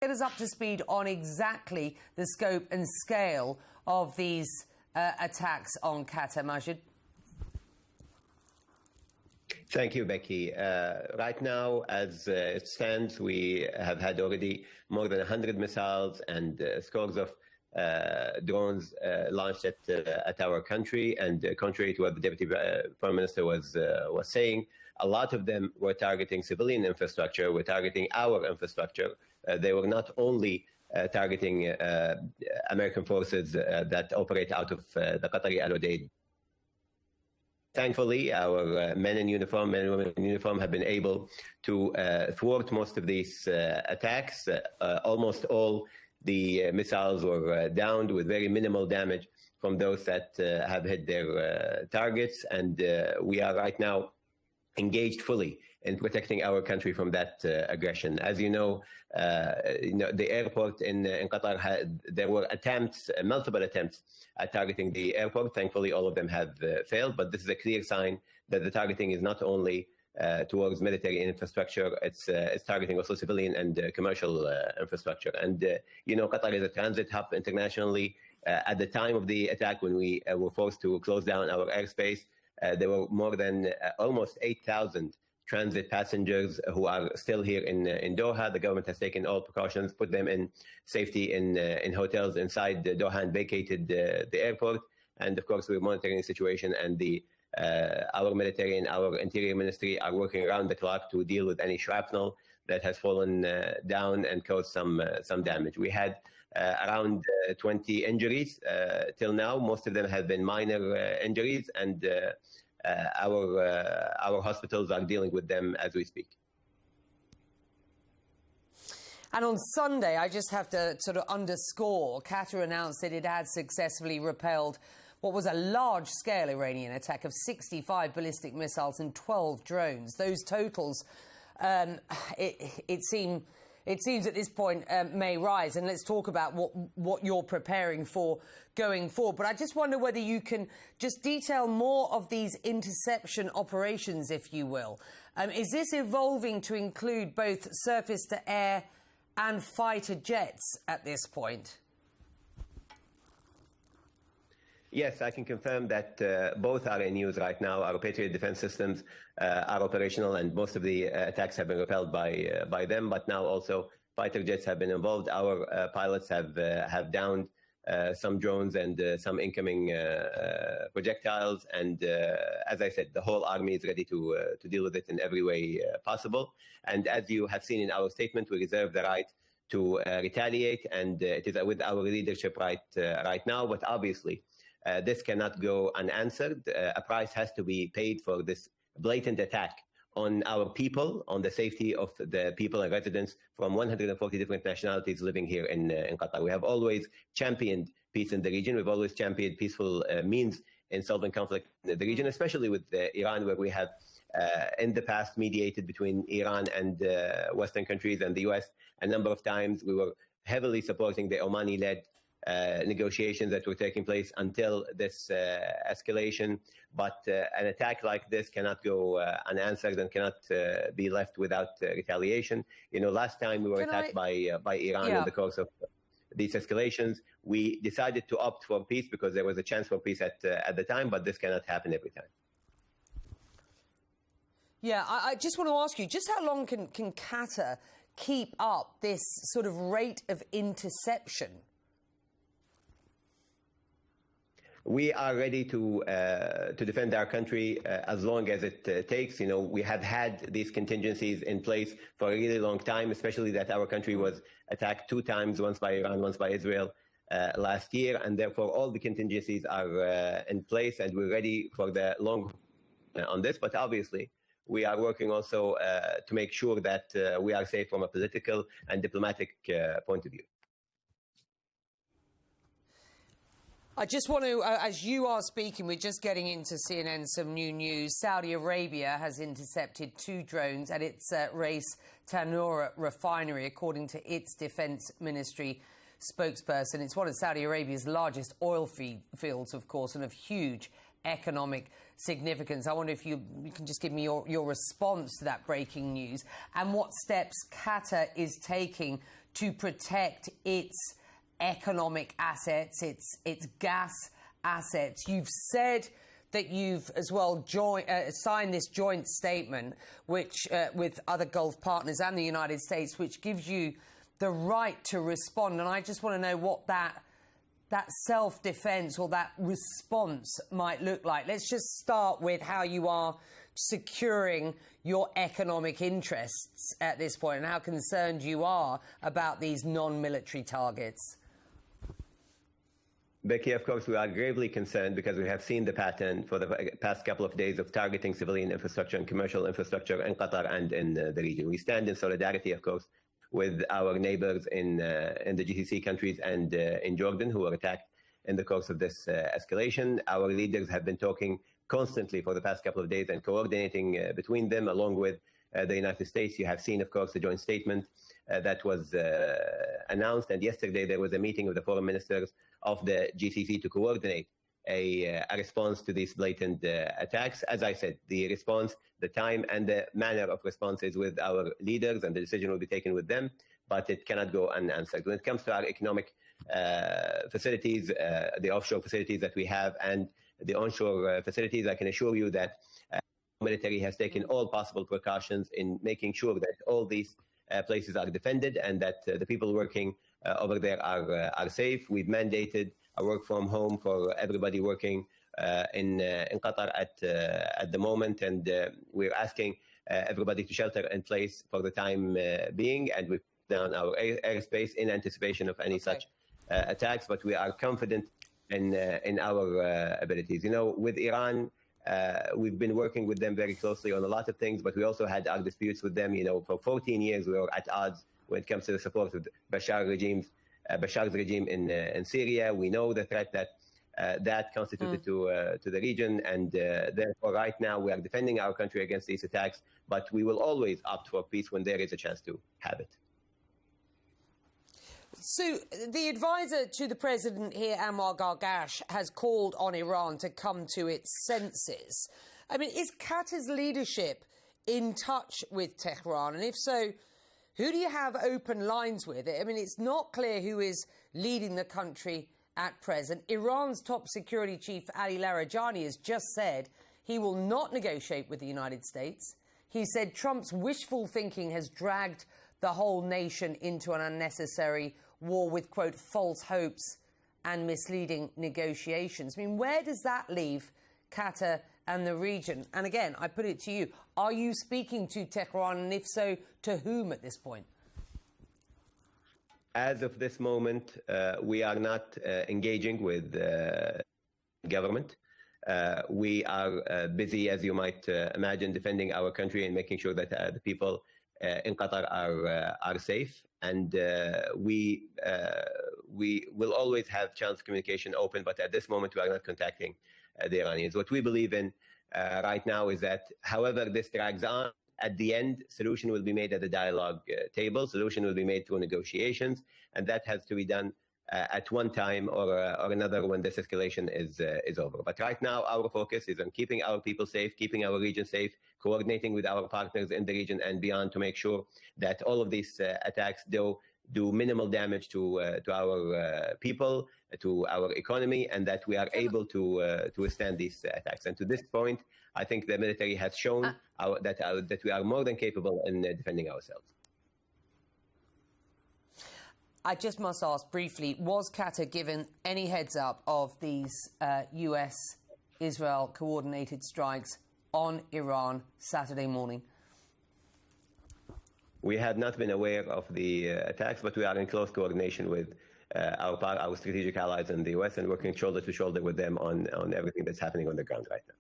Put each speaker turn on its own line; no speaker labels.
get us up to speed on exactly the scope and scale of these attacks on Qatar, Maajid.
Thank you, Becky. Right now, as it stands, we have had already more than 100 missiles and scores of drones launched at our country. And contrary to what the Deputy Prime Minister was saying, a lot of them were targeting civilian infrastructure, were targeting our infrastructure. They were not only targeting American forces that operate out of the Qatari Al-Udeid. Thankfully, our men and women in uniform have been able to thwart most of these attacks. Almost all the missiles were downed with very minimal damage from those that have hit their targets. And we are right now engaged fully in protecting our country from that aggression. As you know, the airport in Qatar, there were attempts, multiple attempts at targeting the airport. Thankfully, all of them have failed, but this is a clear sign that the targeting is not only towards military infrastructure, it's targeting also civilian and commercial infrastructure. And, Qatar is a transit hub internationally. At the time of the attack, when we were forced to close down our airspace, there were more than almost 8,000 transit passengers who are still here in Doha. The government has taken all precautions, put them in safety in hotels inside Doha and vacated the airport. And of course, we're monitoring the situation, and our military and our interior ministry are working around the clock to deal with any shrapnel that has fallen down and caused some damage. We had around 20 injuries till now. Most of them have been minor injuries, and our hospitals are dealing with them as we speak.
And on Sunday, I just have to sort of underscore, Qatar announced that it had successfully repelled what was a large-scale Iranian attack of 65 ballistic missiles and 12 drones. Those totals, it seems at this point may rise, and let's talk about what you're preparing for going forward. But I just wonder whether you can just detail more of these interception operations, if you will. Is this evolving to include both surface-to-air and fighter jets at this point?
Yes, I can confirm that both are in use right now. Our Patriot defense systems are operational, and most of the attacks have been repelled by them. But now also fighter jets have been involved. Our pilots have downed some drones and some incoming projectiles. And as I said, the whole army is ready to deal with it in every way possible. And as you have seen in our statement, we reserve the right to retaliate, and it is with our leadership right now. But obviously, this cannot go unanswered. A price has to be paid for this blatant attack on our people, on the safety of the people and residents from 140 different nationalities living here in Qatar. We have always championed peace in the region. We've always championed peaceful means in solving conflict in the region, especially with Iran, where we have in the past mediated between Iran and Western countries and the US a number of times. We were heavily supporting the Omani-led negotiations that were taking place until this escalation. But an attack like this cannot go unanswered and cannot be left without retaliation. Last time we were attacked by Iran in the course of these escalations, we decided to opt for peace because there was a chance for peace at the time, but this cannot happen every time.
Yeah, I just want to ask you, just how long can Qatar keep up this sort of rate of interception?
We are ready to defend our country as long as it takes. We have had these contingencies in place for a really long time, especially that our country was attacked 2 times, once by Iran, once by Israel last year. And therefore, all the contingencies are in place, and we're ready for the long on this. But obviously, we are working also to make sure that we are safe from a political and diplomatic point of view.
I just want to, as you are speaking, we're just getting into CNN some new news. Saudi Arabia has intercepted 2 drones at its Ra'is Tanura refinery, according to its defense ministry spokesperson. It's one of Saudi Arabia's largest oil fields, of course, and of huge economic significance. I wonder if you can just give me your response to that breaking news and what steps Qatar is taking to protect its economic assets, its gas assets. You've said that you've as well signed this joint statement, which with other Gulf partners and the United States, which gives you the right to respond. And I just want to know what that self-defense or that response might look like. Let's just start with how you are securing your economic interests at this point and how concerned you are about these non-military targets.
Becky, of course, we are gravely concerned because we have seen the pattern for the past couple of days of targeting civilian infrastructure and commercial infrastructure in Qatar and in the region. We stand in solidarity, of course, with our neighbors in the GCC countries and in Jordan, who were attacked in the course of this escalation. Our leaders have been talking constantly for the past couple of days and coordinating between them, along with the United States. You have seen, of course, the joint statement that was announced. And yesterday there was a meeting of the foreign ministers of the GCC to coordinate a response to these blatant attacks. As I said, the response, the time and the manner of response is with our leaders, and the decision will be taken with them, but it cannot go unanswered. When it comes to our economic facilities, the offshore facilities that we have and the onshore facilities, I can assure you that the military has taken all possible precautions in making sure that all these places are defended and that the people working over there are safe. We've mandated a work from home for everybody working in Qatar at the moment, and we're asking everybody to shelter in place for the time being, and we've put down our airspace in anticipation of any such attacks. But we are confident in our abilities. You know, with Iran, we've been working with them very closely on a lot of things, but we also had our disputes with them. You know, for 14 years we were at odds when it comes to the support of Bashar's regime in Syria. We know the threat that constituted to the region, and therefore right now we are defending our country against these attacks, but we will always opt for peace when there is a chance to have it.
So the advisor to the president here, Anwar Gargash, has called on Iran to come to its senses. I mean, is Qatar's leadership in touch with Tehran? And if so, who do you have open lines with? I mean, it's not clear who is leading the country at present. Iran's top security chief, Ali Larijani, has just said he will not negotiate with the United States. He said Trump's wishful thinking has dragged the whole nation into an unnecessary war with, quote, false hopes and misleading negotiations. I mean, where does that leave Qatar and the region? And again, I put it to you, are you speaking to Tehran, and if so, to whom at this point?
As of this moment, we are not engaging with government. We are busy, as you might imagine, defending our country and making sure that the people in Qatar are safe. And we will always have channels of communication open, but at this moment we are not contacting the Iranians. What we believe in right now is that however this drags on, at the end, solution will be made at the dialogue table. Solution will be made through negotiations, and that has to be done at one time or another when this escalation is over. But right now, our focus is on keeping our people safe, keeping our region safe, coordinating with our partners in the region and beyond to make sure that all of these attacks do minimal damage to our people, to our economy, and that we are able to withstand these attacks. And to this point, I think the military has shown that we are more than capable in defending ourselves.
I just must ask briefly, was Qatar given any heads up of these US-Israel coordinated strikes on Iran Saturday morning?
We had not been aware of the attacks, but we are in close coordination with our strategic allies in the US and working shoulder to shoulder with them on everything that's happening on the ground right now.